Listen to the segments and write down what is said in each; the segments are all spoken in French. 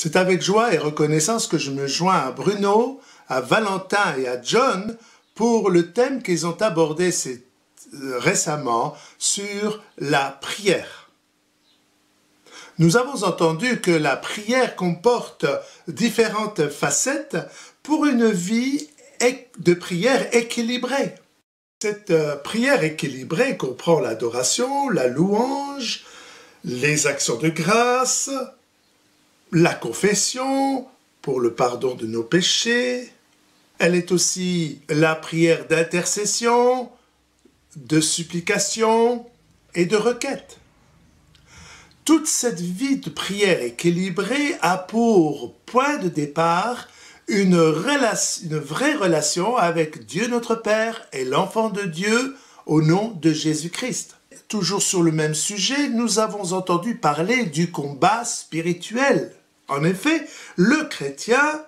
C'est avec joie et reconnaissance que je me joins à Bruno, à Valentin et à John pour le thème qu'ils ont abordé récemment sur la prière. Nous avons entendu que la prière comporte différentes facettes pour une vie de prière équilibrée. Cette prière équilibrée comprend l'adoration, la louange, les actions de grâce, la confession pour le pardon de nos péchés. Elle est aussi la prière d'intercession, de supplication et de requête. Toute cette vie de prière équilibrée a pour point de départ une vraie relation avec Dieu notre Père et l'enfant de Dieu au nom de Jésus-Christ. Toujours sur le même sujet, nous avons entendu parler du combat spirituel. En effet, le chrétien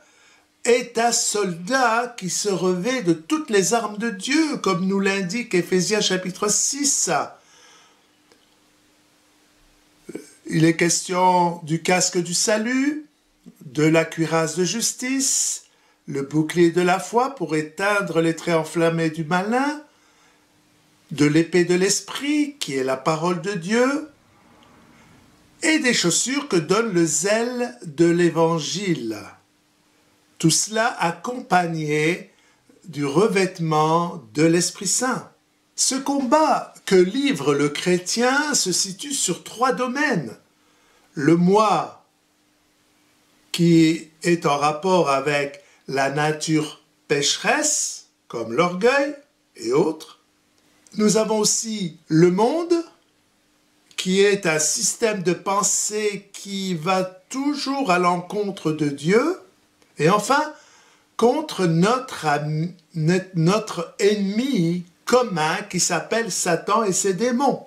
est un soldat qui se revêt de toutes les armes de Dieu, comme nous l'indique Éphésiens chapitre 6. Il est question du casque du salut, de la cuirasse de justice, le bouclier de la foi pour éteindre les traits enflammés du malin, de l'épée de l'esprit qui est la parole de Dieu, et des chaussures que donne le zèle de l'évangile. Tout cela accompagné du revêtement de l'Esprit Saint. Ce combat que livre le chrétien se situe sur 3 domaines. Le moi, qui est en rapport avec la nature pécheresse, comme l'orgueil et autres. Nous avons aussi le monde, qui est un système de pensée qui va toujours à l'encontre de Dieu. Et enfin, contre notre ennemi commun qui s'appelle Satan et ses démons.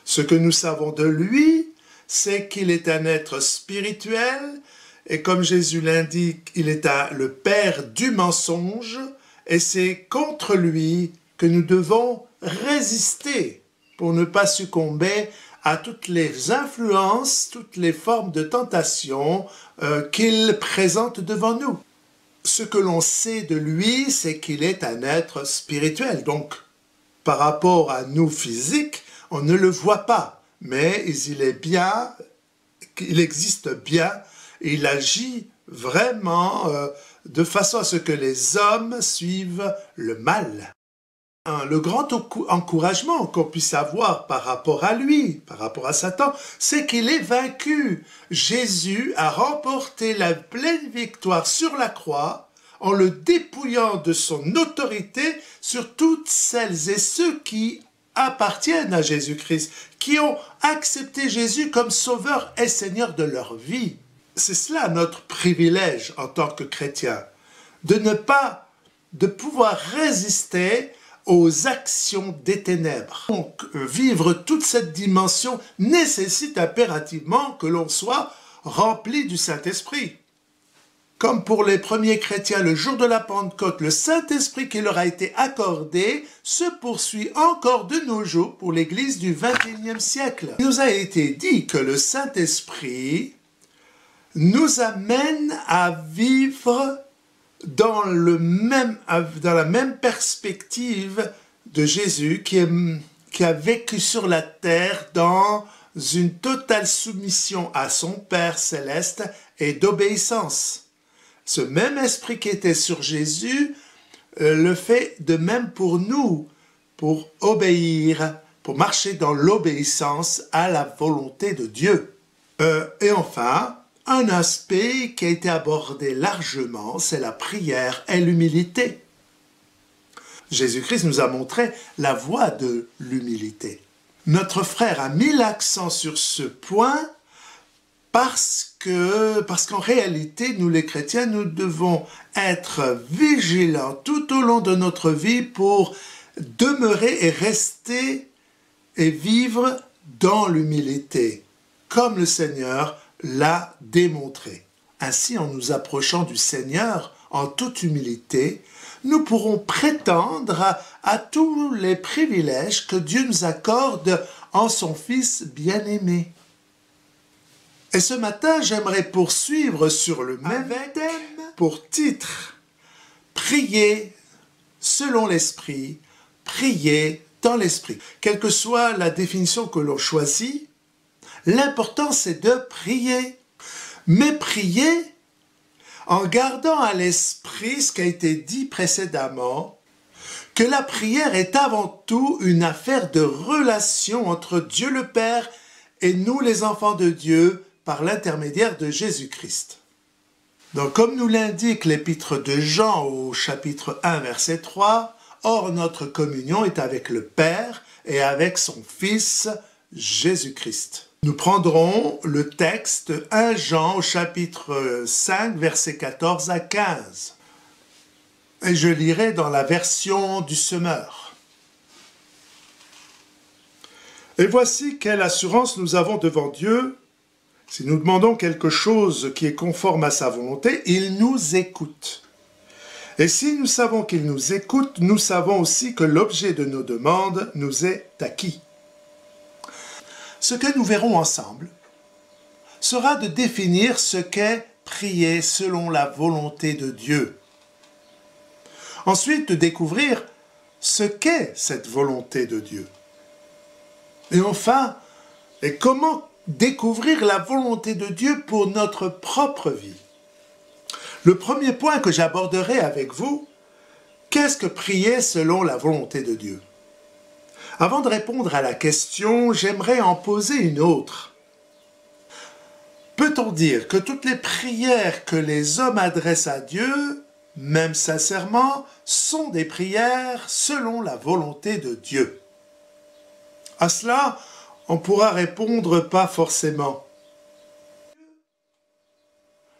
Ce que nous savons de lui, c'est qu'il est un être spirituel et comme Jésus l'indique, il est le père du mensonge et c'est contre lui que nous devons résister pour ne pas succomber à toutes les influences, toutes les formes de tentation qu'il présente devant nous. Ce que l'on sait de lui, c'est qu'il est un être spirituel. Donc, par rapport à nous physiques, on ne le voit pas. Mais il existe bien, et il agit vraiment de façon à ce que les hommes suivent le mal. Le grand encouragement qu'on puisse avoir par rapport à lui, par rapport à Satan, c'est qu'il est vaincu. Jésus a remporté la pleine victoire sur la croix en le dépouillant de son autorité sur toutes celles et ceux qui appartiennent à Jésus-Christ, qui ont accepté Jésus comme sauveur et Seigneur de leur vie. C'est cela notre privilège en tant que chrétien, de pouvoir résister aux actions des ténèbres. Donc, vivre toute cette dimension nécessite impérativement que l'on soit rempli du Saint-Esprit. Comme pour les premiers chrétiens, le jour de la Pentecôte, le Saint-Esprit qui leur a été accordé se poursuit encore de nos jours pour l'Église du XXIe siècle. Il nous a été dit que le Saint-Esprit nous amène à vivre dans la même perspective de Jésus qui a vécu sur la terre dans une totale soumission à son Père céleste et d'obéissance. Ce même esprit qui était sur Jésus le fait de même pour nous, pour obéir, pour marcher dans l'obéissance à la volonté de Dieu. Et enfin, un aspect qui a été abordé largement, c'est la prière et l'humilité. Jésus-Christ nous a montré la voie de l'humilité. Notre frère a mis l'accent sur ce point parce qu'en réalité, nous les chrétiens, nous devons être vigilants tout au long de notre vie pour demeurer et rester et vivre dans l'humilité, comme le Seigneur l'a démontré. Ainsi, en nous approchant du Seigneur en toute humilité, nous pourrons prétendre à tous les privilèges que Dieu nous accorde en son Fils bien-aimé. Et ce matin, j'aimerais poursuivre sur le même thème pour titre « Prier selon l'Esprit, prier dans l'Esprit ». Quelle que soit la définition que l'on choisit, l'important c'est de prier. Mais prier en gardant à l'esprit ce qui a été dit précédemment, que la prière est avant tout une affaire de relation entre Dieu le Père et nous les enfants de Dieu par l'intermédiaire de Jésus-Christ. Donc comme nous l'indique l'épître de Jean au chapitre 1 verset 3, « Or notre communion est avec le Père et avec son Fils Jésus-Christ ». Nous prendrons le texte 1 Jean au chapitre 5 versets 14 à 15. Et je lirai dans la version du Semeur. « Et voici quelle assurance nous avons devant Dieu. Si nous demandons quelque chose qui est conforme à sa volonté, il nous écoute. Et si nous savons qu'il nous écoute, nous savons aussi que l'objet de nos demandes nous est acquis. » Ce que nous verrons ensemble sera de définir ce qu'est prier selon la volonté de Dieu. Ensuite, de découvrir ce qu'est cette volonté de Dieu. Et enfin, comment découvrir la volonté de Dieu pour notre propre vie. Le premier point que j'aborderai avec vous, qu'est-ce que prier selon la volonté de Dieu? Avant de répondre à la question, j'aimerais en poser une autre. Peut-on dire que toutes les prières que les hommes adressent à Dieu, même sincèrement, sont des prières selon la volonté de Dieu? À cela, on pourra répondre pas forcément.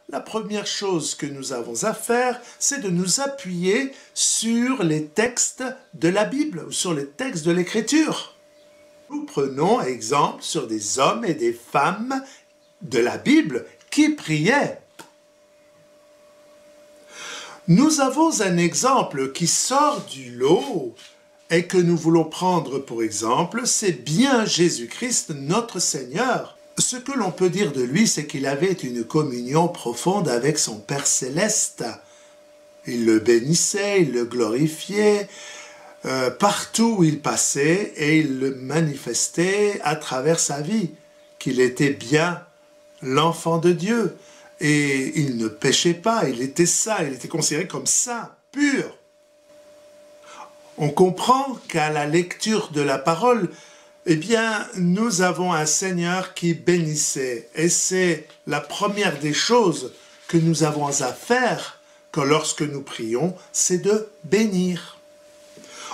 La première chose que nous avons à faire, c'est de nous appuyer sur les textes de la Bible ou sur les textes de l'Écriture. Nous prenons exemple sur des hommes et des femmes de la Bible qui priaient. Nous avons un exemple qui sort du lot et que nous voulons prendre pour exemple, c'est bien Jésus-Christ, notre Seigneur. Ce que l'on peut dire de lui, c'est qu'il avait une communion profonde avec son Père Céleste. Il le bénissait, il le glorifiait, partout où il passait, et il le manifestait à travers sa vie, qu'il était bien l'enfant de Dieu. Et il ne péchait pas, il était saint, il était considéré comme saint, pur. On comprend qu'à la lecture de la parole, eh bien, nous avons un Seigneur qui bénissait. Et c'est la première des choses que nous avons à faire lorsque nous prions, c'est de bénir.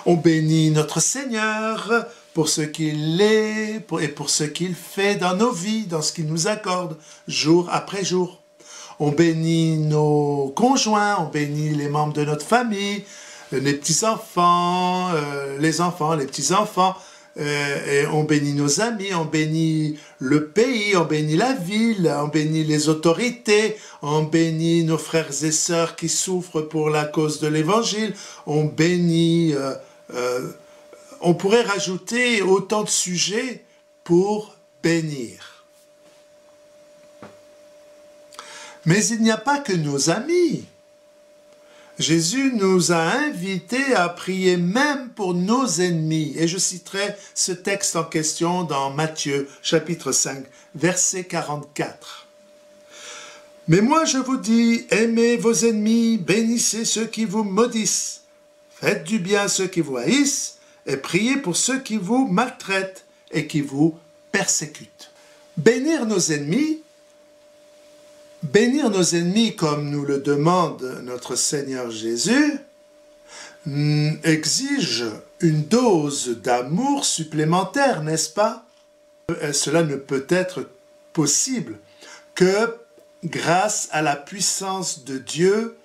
On bénit notre Seigneur pour ce qu'il est et pour ce qu'il fait dans nos vies, dans ce qu'il nous accorde, jour après jour. On bénit nos conjoints, on bénit les membres de notre famille, les petits-enfants, les petits-enfants, et on bénit nos amis, on bénit le pays, on bénit la ville, on bénit les autorités, on bénit nos frères et sœurs qui souffrent pour la cause de l'Évangile, on bénit, on pourrait rajouter autant de sujets pour bénir. Mais il n'y a pas que nos amis. Jésus nous a invités à prier même pour nos ennemis. Et je citerai ce texte en question dans Matthieu, chapitre 5, verset 44. « Mais moi je vous dis, aimez vos ennemis, bénissez ceux qui vous maudissent, faites du bien à ceux qui vous haïssent, et priez pour ceux qui vous maltraitent et qui vous persécutent. » Bénir nos ennemis comme nous le demande notre Seigneur Jésus exige une dose d'amour supplémentaire, n'est-ce pas? Cela ne peut être possible que grâce à la puissance de Dieu,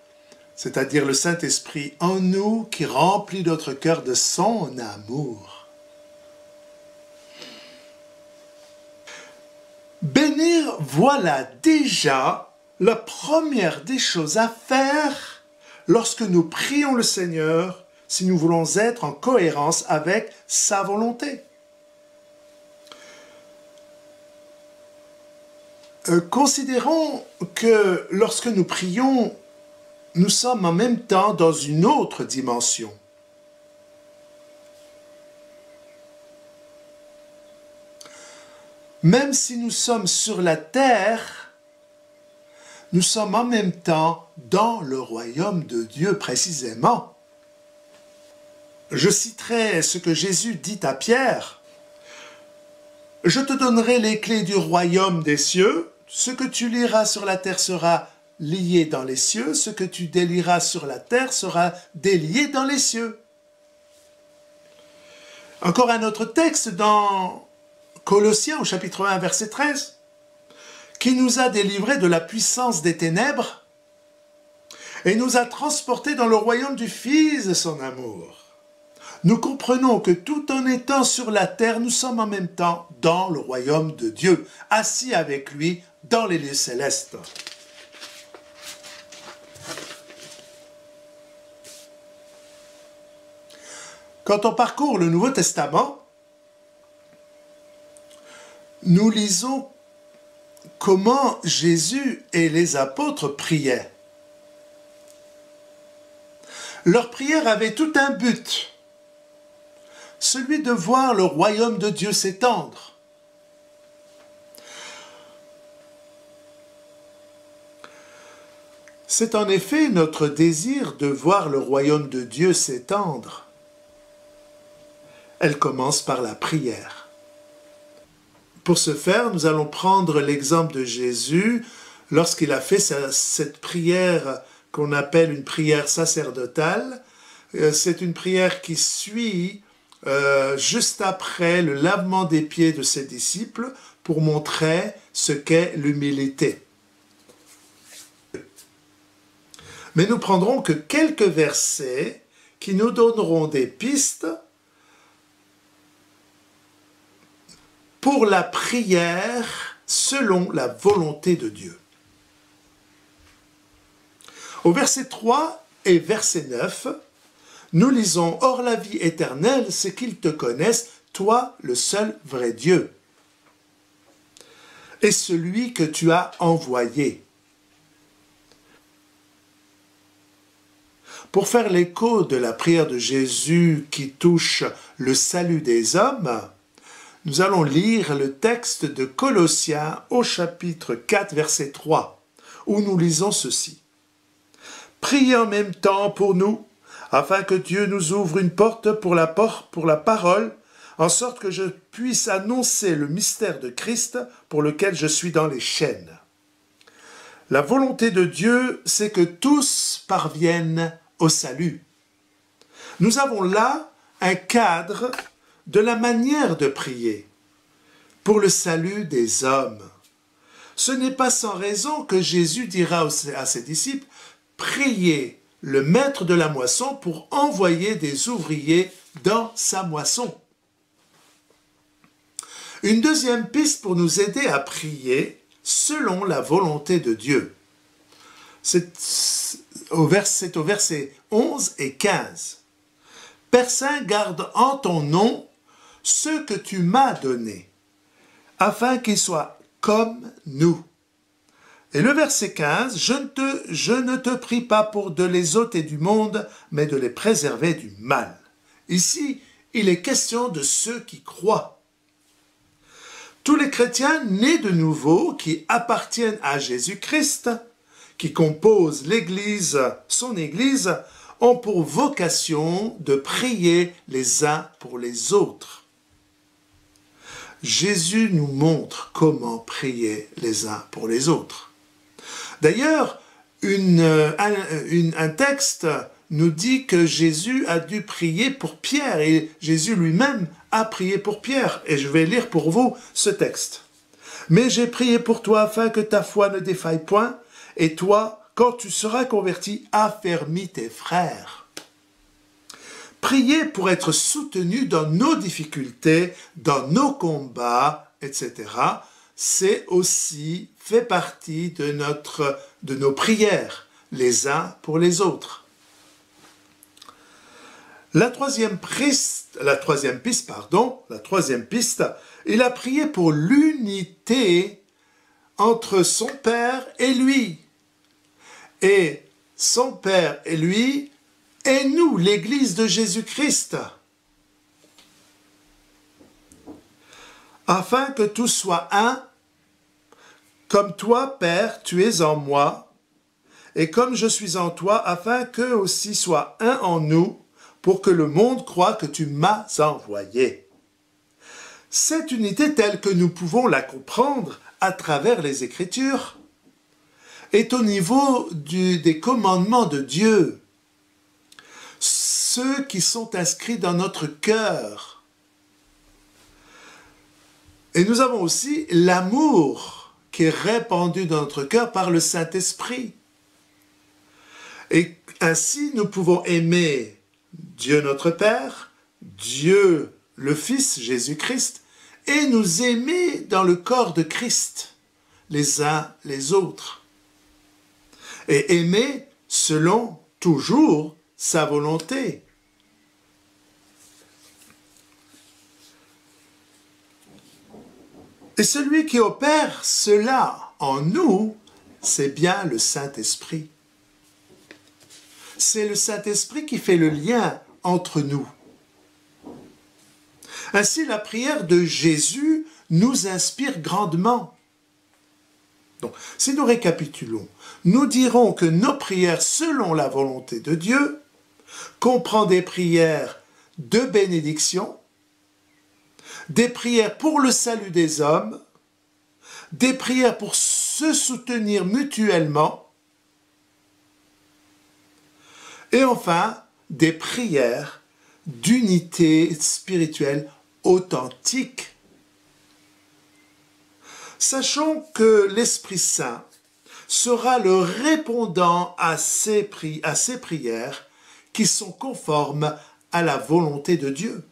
c'est-à-dire le Saint-Esprit en nous qui remplit notre cœur de son amour. Bénir, voilà déjà la première des choses à faire lorsque nous prions le Seigneur, si nous voulons être en cohérence avec sa volonté. Considérons que lorsque nous prions, nous sommes en même temps dans une autre dimension. Même si nous sommes sur la terre, nous sommes en même temps dans le royaume de Dieu précisément. Je citerai ce que Jésus dit à Pierre. « Je te donnerai les clés du royaume des cieux. Ce que tu liras sur la terre sera lié dans les cieux. Ce que tu délieras sur la terre sera délié dans les cieux. » Encore un autre texte dans Colossiens au chapitre 1, verset 13. « Qui nous a délivrés de la puissance des ténèbres et nous a transportés dans le royaume du Fils de son amour. » Nous comprenons que tout en étant sur la terre, nous sommes en même temps dans le royaume de Dieu, assis avec lui dans les lieux célestes. Quand on parcourt le Nouveau Testament, nous lisons comment Jésus et les apôtres priaient. Leur prière avait tout un but. Celui de voir le royaume de Dieu s'étendre. C'est en effet notre désir de voir le royaume de Dieu s'étendre. Elle commence par la prière. Pour ce faire, nous allons prendre l'exemple de Jésus lorsqu'il a fait cette prière qu'on appelle une prière sacerdotale. C'est une prière qui suit juste après le lavement des pieds de ses disciples pour montrer ce qu'est l'humilité. Mais nous prendrons que quelques versets qui nous donneront des pistes pour la prière selon la volonté de Dieu. Au verset 3 et verset 9, nous lisons « Or la vie éternelle, c'est qu'ils te connaissent, toi le seul vrai Dieu, et celui que tu as envoyé. » Pour faire l'écho de la prière de Jésus qui touche le salut des hommes, nous allons lire le texte de Colossiens au chapitre 4, verset 3, où nous lisons ceci. « Priez en même temps pour nous, afin que Dieu nous ouvre une porte pour la parole, en sorte que je puisse annoncer le mystère de Christ pour lequel je suis dans les chaînes. La volonté de Dieu, c'est que tous parviennent au salut. » Nous avons là un cadre de la manière de prier pour le salut des hommes. Ce n'est pas sans raison que Jésus dira à ses disciples « Priez le maître de la moisson pour envoyer des ouvriers dans sa moisson. » Une deuxième piste pour nous aider à prier selon la volonté de Dieu. C'est au verset 11 et 15. « Père Saint, garde en ton nom ceux que tu m'as donnés, afin qu'ils soient comme nous. » Et le verset 15, « Je ne te prie pas pour de les ôter du monde, mais de les préserver du mal. » Ici, il est question de ceux qui croient. Tous les chrétiens nés de nouveau, qui appartiennent à Jésus-Christ, qui composent l'Église, son Église, ont pour vocation de prier les uns pour les autres. Jésus nous montre comment prier les uns pour les autres. D'ailleurs, un texte nous dit que Jésus a dû prier pour Pierre et Jésus lui-même a prié pour Pierre. Et je vais lire pour vous ce texte. « Mais j'ai prié pour toi afin que ta foi ne défaille point, et toi, quand tu seras converti, affermis tes frères. » Prier pour être soutenu dans nos difficultés, dans nos combats, etc., c'est aussi fait partie de nos prières, les uns pour les autres. La troisième piste, il a prié pour l'unité entre son Père et lui. Et son Père et lui, et nous, l'Église de Jésus-Christ. Afin que tous soient un, comme toi, Père, tu es en moi, et comme je suis en toi, afin qu'eux aussi soient un en nous, pour que le monde croie que tu m'as envoyé. Cette unité telle que nous pouvons la comprendre à travers les Écritures est au niveau des commandements de Dieu, ceux qui sont inscrits dans notre cœur. Et nous avons aussi l'amour qui est répandu dans notre cœur par le Saint-Esprit. Et ainsi, nous pouvons aimer Dieu notre Père, Dieu le Fils, Jésus-Christ, et nous aimer dans le corps de Christ, les uns les autres. Et aimer selon toujours sa volonté. Et celui qui opère cela en nous, c'est bien le Saint-Esprit. C'est le Saint-Esprit qui fait le lien entre nous. Ainsi, la prière de Jésus nous inspire grandement. Donc, si nous récapitulons, nous dirons que nos prières selon la volonté de Dieu comprend des prières de bénédiction, des prières pour le salut des hommes, des prières pour se soutenir mutuellement, et enfin, des prières d'unité spirituelle authentique. Sachons que l'Esprit Saint sera le répondant à ces prières qui sont conformes à la volonté de Dieu.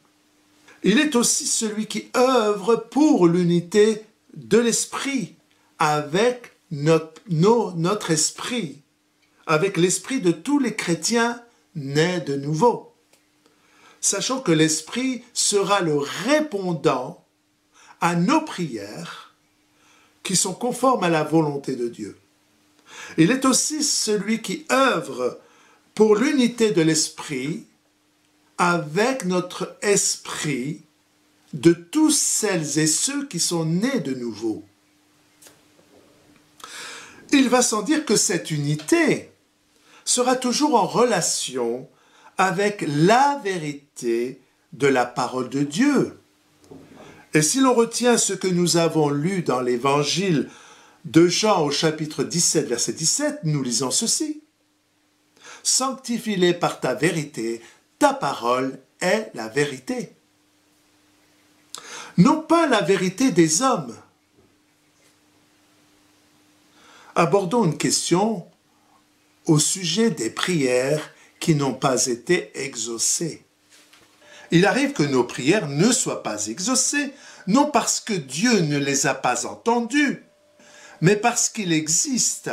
Il est aussi celui qui œuvre pour l'unité de l'esprit avec notre esprit, avec l'esprit de tous les chrétiens nés de nouveau. Sachant que l'esprit sera le répondant à nos prières qui sont conformes à la volonté de Dieu. Il est aussi celui qui œuvre pour l'unité de l'esprit avec notre esprit de tous celles et ceux qui sont nés de nouveau. Il va sans dire que cette unité sera toujours en relation avec la vérité de la parole de Dieu. Et si l'on retient ce que nous avons lu dans l'évangile de Jean au chapitre 17, verset 17, nous lisons ceci. « Sanctifie-les par ta vérité, ta parole est la vérité. » Non pas la vérité des hommes. Abordons une question au sujet des prières qui n'ont pas été exaucées. Il arrive que nos prières ne soient pas exaucées, non parce que Dieu ne les a pas entendues, mais parce qu'il existe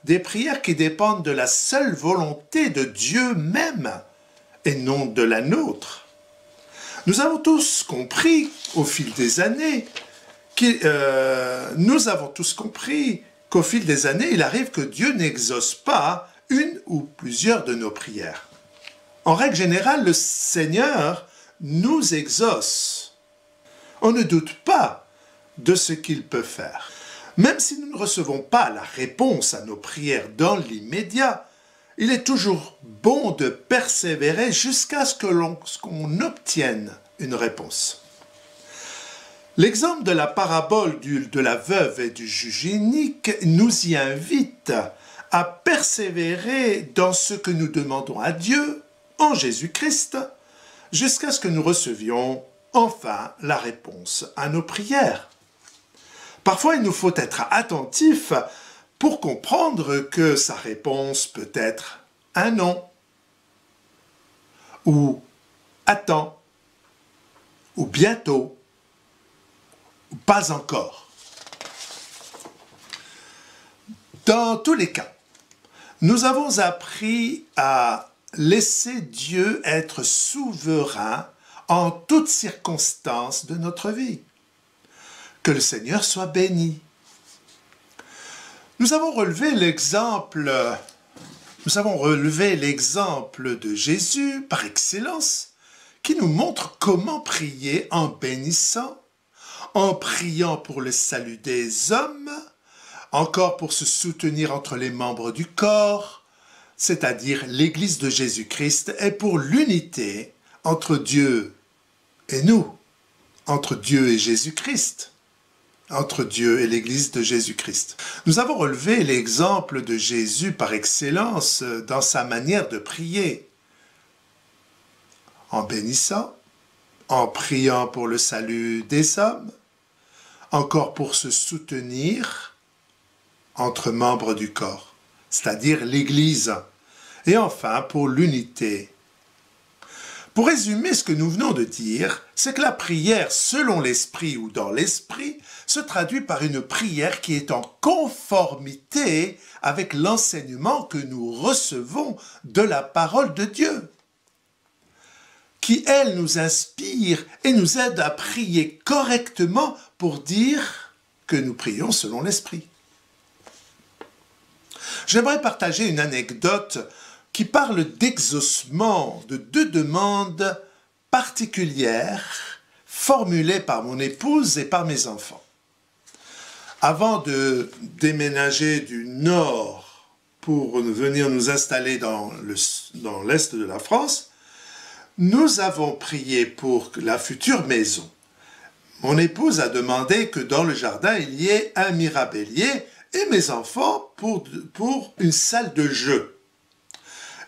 des prières qui dépendent de la seule volonté de Dieu même, et non de la nôtre. Nous avons tous compris, au fil des années, qu'au fil des années, il arrive que Dieu n'exauce pas une ou plusieurs de nos prières. En règle générale, le Seigneur nous exauce. On ne doute pas de ce qu'il peut faire. Même si nous ne recevons pas la réponse à nos prières dans l'immédiat, il est toujours bon de persévérer jusqu'à ce qu'on obtienne une réponse. L'exemple de la parabole de la veuve et du juge inique nous y invite à persévérer dans ce que nous demandons à Dieu en Jésus-Christ, jusqu'à ce que nous recevions enfin la réponse à nos prières. Parfois, il nous faut être attentifs pour comprendre que sa réponse peut être un non, ou attends, ou bientôt, ou pas encore. Dans tous les cas, nous avons appris à laisser Dieu être souverain en toutes circonstances de notre vie. Que le Seigneur soit béni. Nous avons relevé l'exemple de Jésus par excellence, qui nous montre comment prier en bénissant, en priant pour le salut des hommes, encore pour se soutenir entre les membres du corps, c'est-à-dire l'Église de Jésus-Christ, et pour l'unité entre Dieu et nous, entre Dieu et Jésus-Christ, entre Dieu et l'Église de Jésus-Christ. Nous avons relevé l'exemple de Jésus par excellence dans sa manière de prier, en bénissant, en priant pour le salut des hommes, encore pour se soutenir entre membres du corps, c'est-à-dire l'Église, et enfin pour l'unité. Pour résumer ce que nous venons de dire, c'est que la prière selon l'Esprit ou dans l'Esprit se traduit par une prière qui est en conformité avec l'enseignement que nous recevons de la parole de Dieu, qui, elle, nous inspire et nous aide à prier correctement pour dire que nous prions selon l'Esprit. J'aimerais partager une anecdote qui parle d'exaucement de deux demandes particulières formulées par mon épouse et par mes enfants. Avant de déménager du nord pour venir nous installer dans l'est de la France, nous avons prié pour la future maison. Mon épouse a demandé que dans le jardin, il y ait un mirabellier et mes enfants pour une salle de jeu.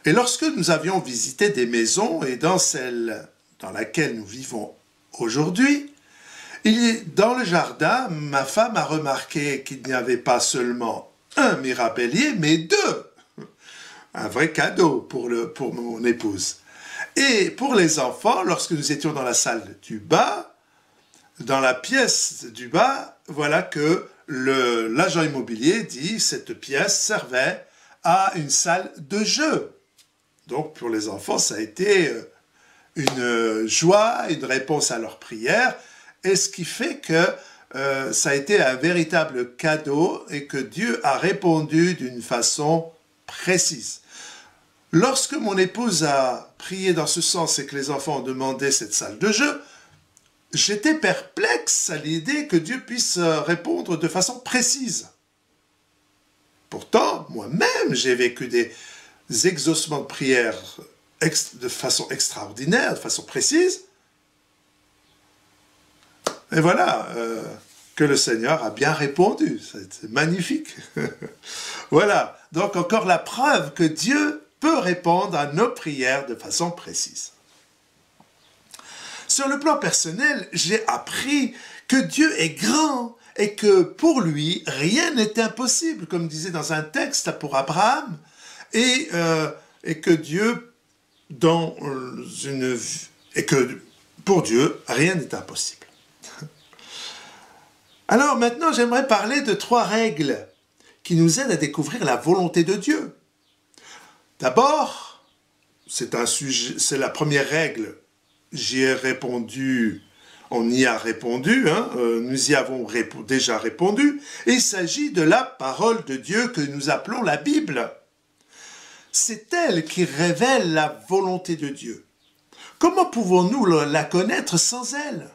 Et lorsque nous avions visité des maisons, et dans celle dans laquelle nous vivons aujourd'hui, dans le jardin, ma femme a remarqué qu'il n'y avait pas seulement un mirabellier, mais deux. Un vrai cadeau pour mon épouse. Et pour les enfants, lorsque nous étions dans la salle du bas, dans la pièce du bas, voilà que l'agent immobilier dit que cette pièce servait à une salle de jeu. Donc pour les enfants, ça a été une joie, une réponse à leur prière, et ce qui fait que ça a été un véritable cadeau et que Dieu a répondu d'une façon précise. Lorsque mon épouse a prié dans ce sens et que les enfants ont demandé cette salle de jeu, j'étais perplexe à l'idée que Dieu puisse répondre de façon précise. Pourtant, moi-même, j'ai vécu des exaucements de prière de façon extraordinaire, de façon précise. Et voilà, que le Seigneur a bien répondu. C'est magnifique. Voilà, donc encore la preuve que Dieu peut répondre à nos prières de façon précise. Sur le plan personnel, j'ai appris que Dieu est grand et que pour lui, rien n'est impossible, comme disait dans un texte pour Abraham, et que Dieu, et que pour Dieu, rien n'est impossible. Alors maintenant, j'aimerais parler de 3 règles qui nous aident à découvrir la volonté de Dieu. D'abord, c'est la première règle. J'y ai répondu, on y a répondu, nous y avons déjà répondu. Et il s'agit de la parole de Dieu que nous appelons la Bible. C'est elle qui révèle la volonté de Dieu. Comment pouvons-nous la connaître sans elle?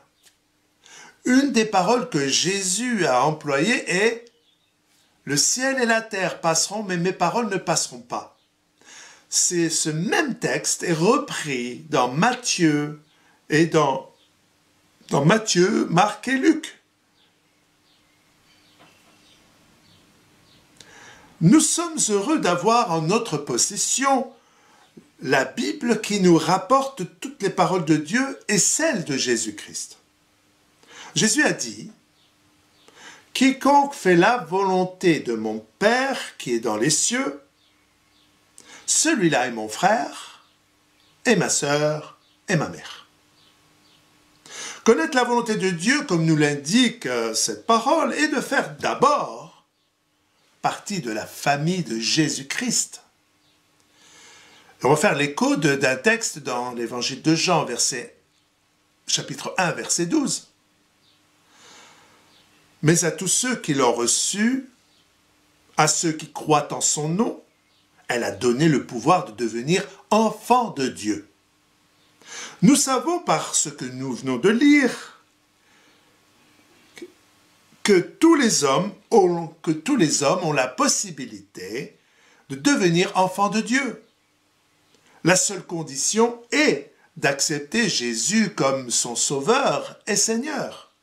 Une des paroles que Jésus a employées est « Le ciel et la terre passeront, mais mes paroles ne passeront pas ». Ce même texte est repris dans Matthieu et dans Matthieu, Marc et Luc. Nous sommes heureux d'avoir en notre possession la Bible qui nous rapporte toutes les paroles de Dieu et celles de Jésus-Christ. Jésus a dit « Quiconque fait la volonté de mon Père qui est dans les cieux, celui-là est mon frère, et ma sœur, et ma mère. » Connaître la volonté de Dieu, comme nous l'indique cette parole, est de faire d'abord partie de la famille de Jésus-Christ. On va faire l'écho d'un texte dans l'évangile de Jean, chapitre 1, verset 12. « Mais à tous ceux qui l'ont reçu, À ceux qui croient en son nom, elle a donné le pouvoir de devenir enfants de Dieu. Nous savons par ce que nous venons de lire que tous les hommes ont la possibilité de devenir enfants de Dieu. La seule condition est d'accepter Jésus comme son Sauveur et Seigneur.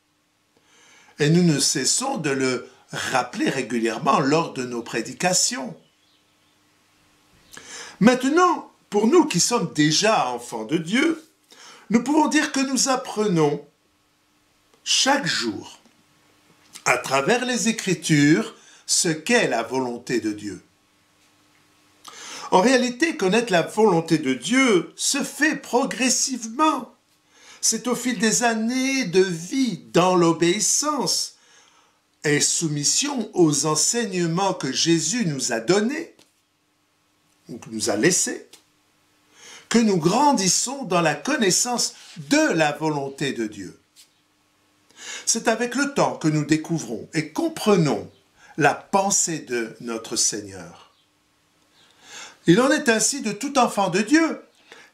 Et nous ne cessons de le rappeler régulièrement lors de nos prédications. Maintenant, pour nous qui sommes déjà enfants de Dieu, nous pouvons dire que nous apprenons chaque jour, à travers les Écritures, ce qu'est la volonté de Dieu. En réalité, connaître la volonté de Dieu se fait progressivement. C'est au fil des années de vie dans l'obéissance et soumission aux enseignements que Jésus nous a donnés, ou nous a laissés, que nous grandissons dans la connaissance de la volonté de Dieu. C'est avec le temps que nous découvrons et comprenons la pensée de notre Seigneur. Il en est ainsi de tout enfant de Dieu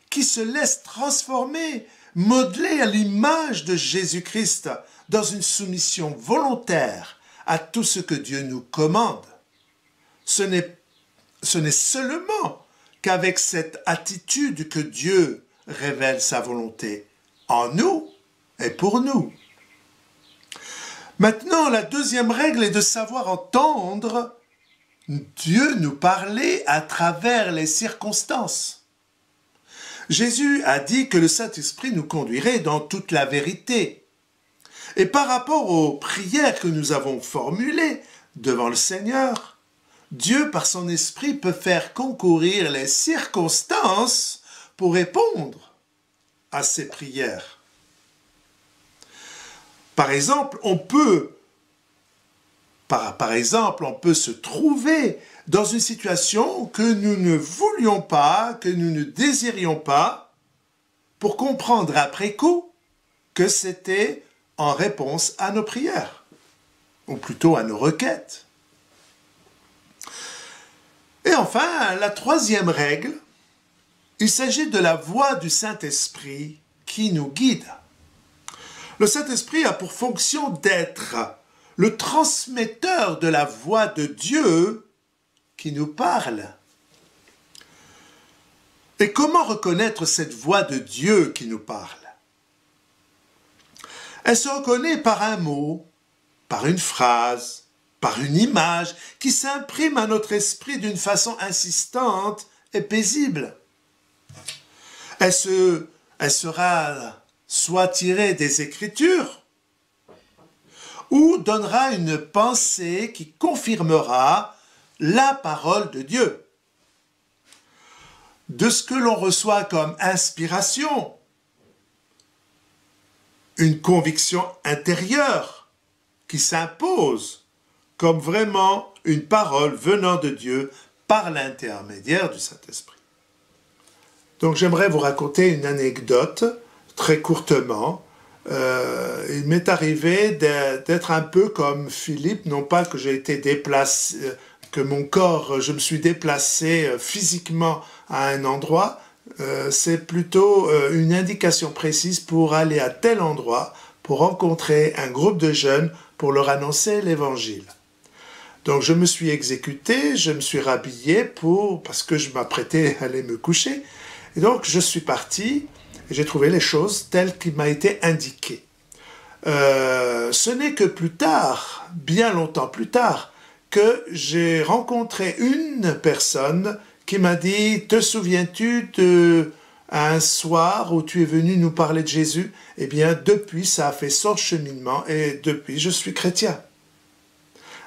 qui se laisse transformer, modeler à l'image de Jésus-Christ dans une soumission volontaire à tout ce que Dieu nous commande. Ce n'est seulement qu'avec cette attitude que Dieu révèle sa volonté en nous et pour nous. Maintenant, la deuxième règle est de savoir entendre Dieu nous parler à travers les circonstances. Jésus a dit que le Saint-Esprit nous conduirait dans toute la vérité. Et par rapport aux prières que nous avons formulées devant le Seigneur, Dieu, par son Esprit, peut faire concourir les circonstances pour répondre à ces prières. Par exemple, on peut se trouver dans une situation que nous ne voulions pas, que nous ne désirions pas, pour comprendre après coup que c'était en réponse à nos prières, ou plutôt à nos requêtes. Et enfin, la troisième règle, il s'agit de la voix du Saint-Esprit qui nous guide. Le Saint-Esprit a pour fonction d'être le transmetteur de la voix de Dieu qui nous parle. Et comment reconnaître cette voix de Dieu qui nous parle? Elle se reconnaît par un mot, par une phrase, par une image qui s'imprime à notre esprit d'une façon insistante et paisible. Elle sera soit tirée des Écritures, ou donnera une pensée qui confirmera la parole de Dieu. De ce que l'on reçoit comme inspiration, une conviction intérieure qui s'impose comme vraiment une parole venant de Dieu par l'intermédiaire du Saint-Esprit. Donc j'aimerais vous raconter une anecdote très courtement. Il m'est arrivé d'être un peu comme Philippe, non pas que j'ai été déplacé, que mon corps, je me suis déplacé physiquement à un endroit, c'est plutôt une indication précise pour aller à tel endroit, pour rencontrer un groupe de jeunes, pour leur annoncer l'évangile. Donc je me suis exécuté, je me suis rhabillé parce que je m'apprêtais à aller me coucher, et donc je suis parti, et j'ai trouvé les choses telles qu'il m'a été indiqué. Ce n'est que plus tard, bien longtemps plus tard, que j'ai rencontré une personne qui m'a dit « Te souviens-tu un soir où tu es venu nous parler de Jésus ?» Eh bien, depuis, ça a fait son cheminement et depuis, je suis chrétien.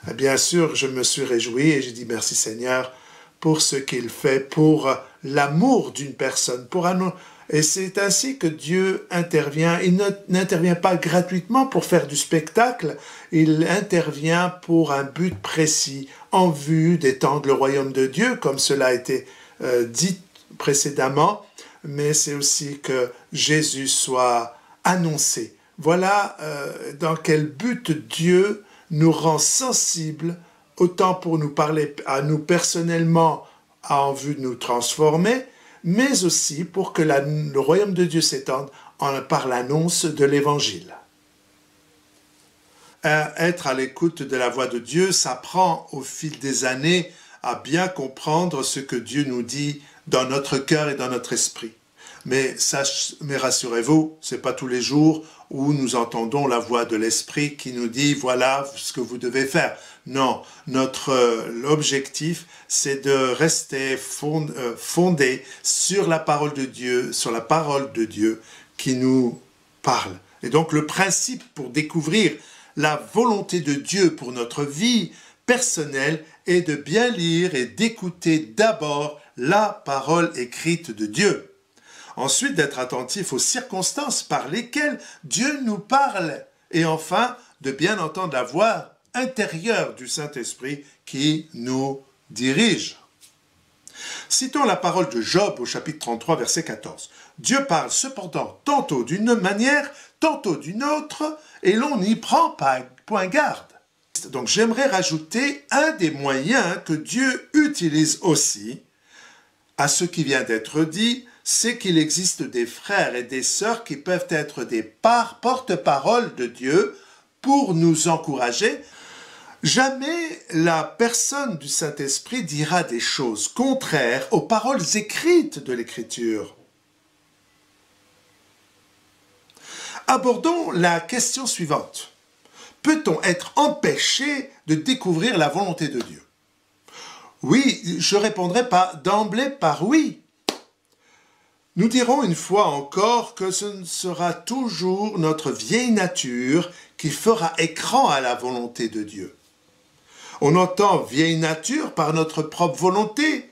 Et bien sûr, je me suis réjoui et j'ai dit « Merci Seigneur pour ce qu'il fait, pour l'amour d'une personne, pour un... » Et c'est ainsi que Dieu intervient. Il n'intervient pas gratuitement pour faire du spectacle, il intervient pour un but précis, en vue d'étendre le royaume de Dieu, comme cela a été dit précédemment, mais c'est aussi que Jésus soit annoncé. Voilà dans quel but Dieu nous rend sensibles autant pour nous parler à nous personnellement en vue de nous transformer, mais aussi pour que le royaume de Dieu s'étende par l'annonce de l'Évangile. Être à l'écoute de la voix de Dieu s'apprend au fil des années à bien comprendre ce que Dieu nous dit dans notre cœur et dans notre esprit. Mais rassurez-vous, ce n'est pas tous les jours où nous entendons la voix de l'esprit qui nous dit « voilà ce que vous devez faire ». Non, l'objectif, c'est de rester fondé sur la parole de Dieu, qui nous parle. Et donc le principe pour découvrir la volonté de Dieu pour notre vie personnelle est de bien lire et d'écouter d'abord la parole écrite de Dieu. Ensuite, d'être attentif aux circonstances par lesquelles Dieu nous parle. Et enfin, de bien entendre la voix intérieure du Saint-Esprit qui nous dirige. Citons la parole de Job au chapitre 33, verset 14. Dieu parle cependant tantôt d'une manière, tantôt d'une autre, et l'on n'y prend pas point garde. Donc j'aimerais rajouter un des moyens que Dieu utilise aussi à ce qui vient d'être dit, c'est qu'il existe des frères et des sœurs qui peuvent être des porte-parole de Dieu pour nous encourager. Jamais la personne du Saint-Esprit dira des choses contraires aux paroles écrites de l'Écriture. Abordons la question suivante. Peut-on être empêché de découvrir la volonté de Dieu? Oui, je répondrai d'emblée par oui. Nous dirons une fois encore que ce sera toujours notre vieille nature qui fera écran à la volonté de Dieu. On entend vieille nature par notre propre volonté,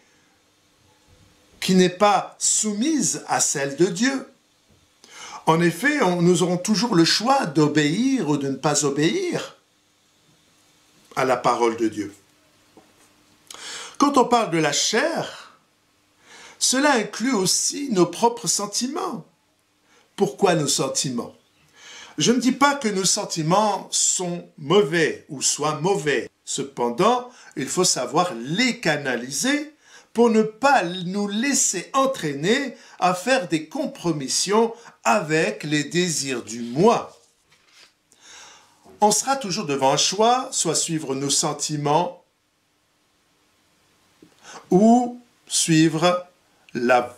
qui n'est pas soumise à celle de Dieu. En effet, nous aurons toujours le choix d'obéir ou de ne pas obéir à la parole de Dieu. Quand on parle de la chair, cela inclut aussi nos propres sentiments. Pourquoi nos sentiments? Je ne dis pas que nos sentiments sont mauvais ou soient mauvais. Cependant, il faut savoir les canaliser pour ne pas nous laisser entraîner à faire des compromissions avec les désirs du moi. On sera toujours devant un choix, soit suivre nos sentiments ou suivre la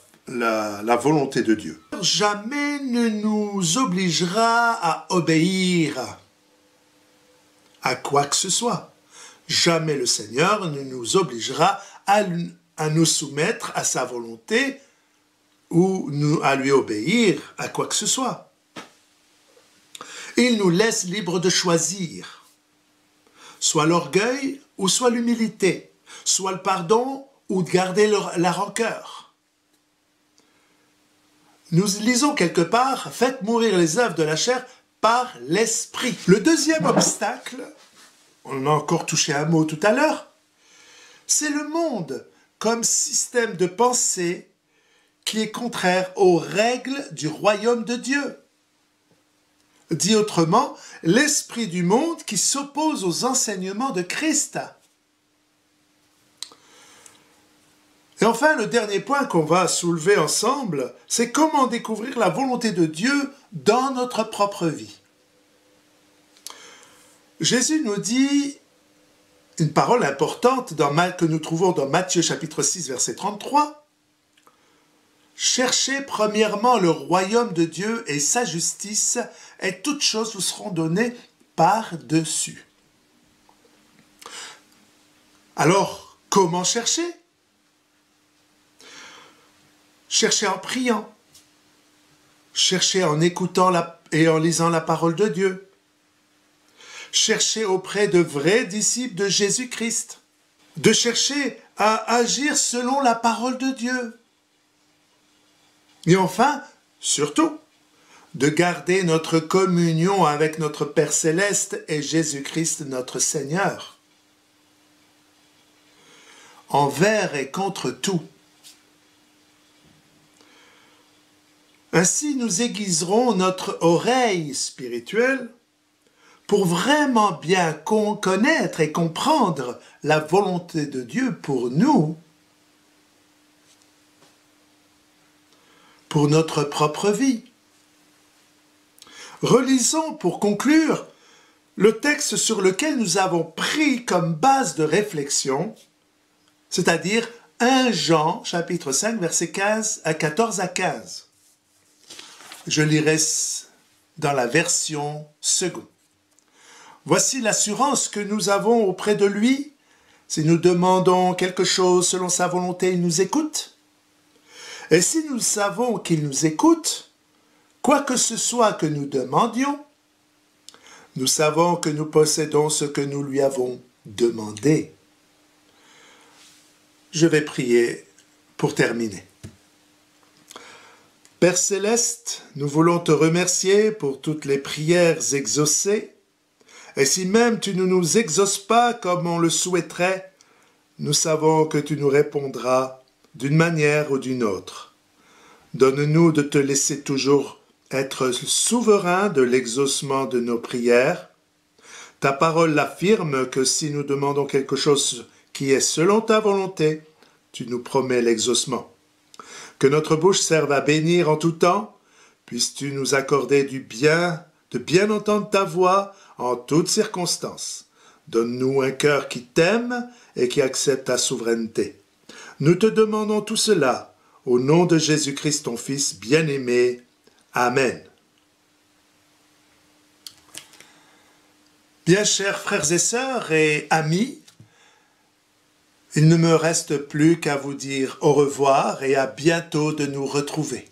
volonté de Dieu. Jamais ne nous obligera à obéir à quoi que ce soit. Jamais le Seigneur ne nous obligera à nous soumettre à sa volonté ou à lui obéir à quoi que ce soit. Il nous laisse libres de choisir, soit l'orgueil ou soit l'humilité, soit le pardon ou de garder la rancœur. Nous lisons quelque part « Faites mourir les œuvres de la chair par l'esprit ». Le deuxième obstacle, on en a encore touché un mot tout à l'heure, c'est le monde comme système de pensée qui est contraire aux règles du royaume de Dieu. Dit autrement, l'esprit du monde qui s'oppose aux enseignements de Christ. Et enfin, le dernier point qu'on va soulever ensemble, c'est comment découvrir la volonté de Dieu dans notre propre vie. Jésus nous dit une parole importante que nous trouvons dans Matthieu chapitre 6, verset 33. « Cherchez premièrement le royaume de Dieu et sa justice, et toutes choses vous seront données par-dessus. » Alors, comment chercher? Cherchez en priant, cherchez en écoutant et en lisant la parole de Dieu, cherchez auprès de vrais disciples de Jésus-Christ, de chercher à agir selon la parole de Dieu. Et enfin, surtout, de garder notre communion avec notre Père Céleste et Jésus-Christ notre Seigneur. Envers et contre tout. Ainsi, nous aiguiserons notre oreille spirituelle pour vraiment bien connaître et comprendre la volonté de Dieu pour nous, pour notre propre vie. Relisons pour conclure le texte sur lequel nous avons pris comme base de réflexion, c'est-à-dire 1 Jean, chapitre 5, versets 14 à 15. Je lirai dans la version seconde. Voici l'assurance que nous avons auprès de lui. Si nous demandons quelque chose selon sa volonté, il nous écoute. Et si nous savons qu'il nous écoute, quoi que ce soit que nous demandions, nous savons que nous possédons ce que nous lui avons demandé. Je vais prier pour terminer. Père Céleste, nous voulons te remercier pour toutes les prières exaucées. Et si même tu ne nous exauces pas comme on le souhaiterait, nous savons que tu nous répondras d'une manière ou d'une autre. Donne-nous de te laisser toujours être souverain de l'exaucement de nos prières. Ta parole affirme que si nous demandons quelque chose qui est selon ta volonté, tu nous promets l'exaucement. Que notre bouche serve à bénir en tout temps, puisses-tu nous accorder de bien entendre ta voix en toutes circonstances. Donne-nous un cœur qui t'aime et qui accepte ta souveraineté. Nous te demandons tout cela au nom de Jésus-Christ, ton Fils bien-aimé. Amen. Bien chers frères et sœurs et amis, il ne me reste plus qu'à vous dire au revoir et à bientôt de nous retrouver.